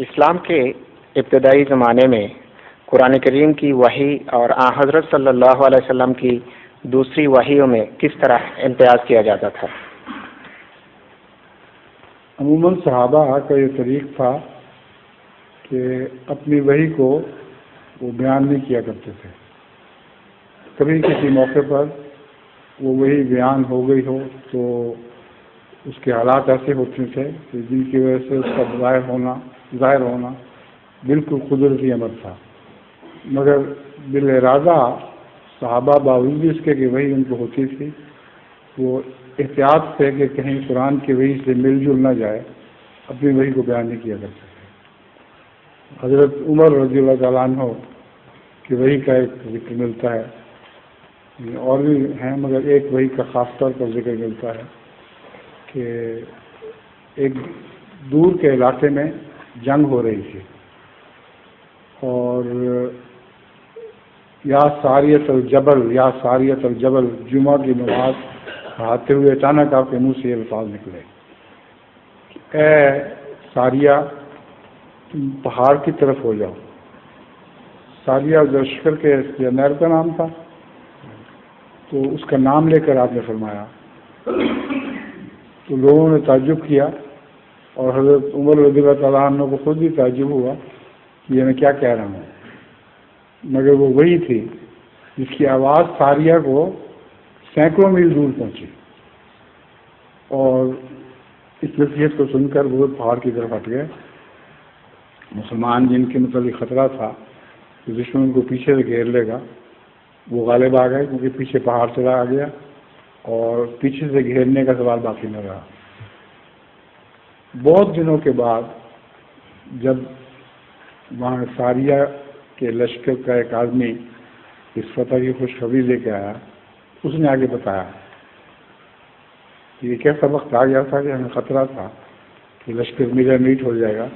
اسلام کے ابتدائی زمانے میں قرآن کریم کی وحی اور آن حضرت صلی اللہ علیہ وسلم کی دوسری وحیوں میں کس طرح امتیاز کیا جاتا تھا؟ عموماً صحابہ کا یہ طریق تھا کہ اپنی وحی کو وہ بیان نہیں کیا کرتے تھے. کبھی کسی موقع پر وہ وحی بیان ہو گئی ہو تو اس کے حالات ایسے ہوتے تھے کہ جن کی وجہ سے اس کا ظاہر ہونا بالکل قدرتی امر تھا، مگر بالارادہ صحابہ باوجود اس کے کہ وحی ان کو ہوتی تھی وہ احتیاط سے کہ کہیں قرآن کی وحی سے مل جل نہ جائے اپنی وحی کو بیان نہیں کیا کرتے تھے. حضرت عمر رضی اللہ تعالیٰ عنہ کی وحی کا ایک ذکر ملتا ہے، اور بھی ہیں مگر ایک وحی کا خاص طور پر ذکر ملتا ہے کہ ایک دور کے علاقے میں جنگ ہو رہی تھی اور یا ساریت الجبل جمعہ کی نماز پڑھاتے ہوئے اچانک آپ کے منہ سے یہ الفاظ نکلے، اے ساریہ تم پہاڑ کی طرف ہو جاؤ. ساریہ لشکر کے جنرل کا نام تھا، تو اس کا نام لے کر آپ نے فرمایا تو لوگوں نے تعجب کیا، اور حضرت عمر رضی اللہ تعالیٰ عنہ کو خود بھی تعجب ہوا کہ یہ میں کیا کہہ رہا ہوں، مگر وہ وہی تھی جس کی آواز ساریہ کو سینکڑوں میل دور پہنچی، اور اس نصیحت کو سن کر وہ پہاڑ کی طرف ہٹ گئے. مسلمان جن کے متعلق خطرہ تھا کہ دشمن کو پیچھے سے گھیر لے گا وہ غالب آ گئے، کیونکہ پیچھے پہاڑ چلا آ گیا اور پیچھے سے گھیرنے کا سوال باقی نہ رہا. بہت دنوں کے بعد جب وہاں ساریہ کے لشکر کا ایک آدمی اس فتح کی خوشخبری لے کے آیا، اس نے آگے بتایا کہ یہ کیسا وقت آ گیا تھا کہ ہمیں خطرہ تھا کہ لشکر میرا میٹ ہو جائے گا،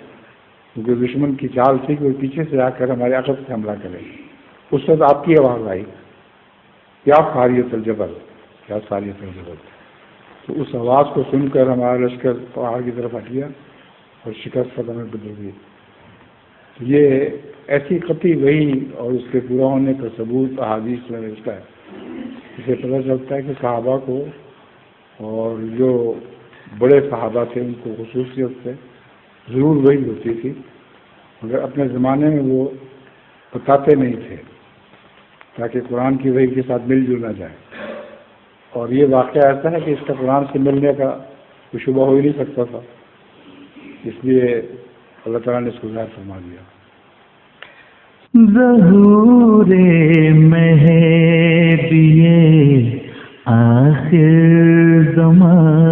کیونکہ دشمن کی چال تھی کہ وہ پیچھے سے آ کر ہمارے عقب سے حملہ کرے. اس وقت آپ کی آواز آئی یا ساریت الجبل، یا ساریت الجبل. تو اس آواز کو سن کر ہمارا لشکر پہاڑ کی طرف ہٹ گیا اور شکست فتح میں بدل گئی. یہ ایسی قطعی وحی اور اس کے پورا ہونے کا ثبوت احادیث میں ملتا ہے. اسے پتہ چلتا ہے کہ صحابہ کو اور جو بڑے صحابہ تھے ان کو خصوصیت سے ضرور وحی ہوتی تھی، مگر اپنے زمانے میں وہ بتاتے نہیں تھے تاکہ قرآن کی وحی کے ساتھ مل جل نہ جائے. اور یہ واقعہ ایسا ہے کہ اس کا قرآن سے ملنے کا کوئی شبہ ہو ہی نہیں سکتا تھا، اس لیے اللہ تعالیٰ نے اس کو ظاہر فرما دیا. ظہور مہدی آخر زمان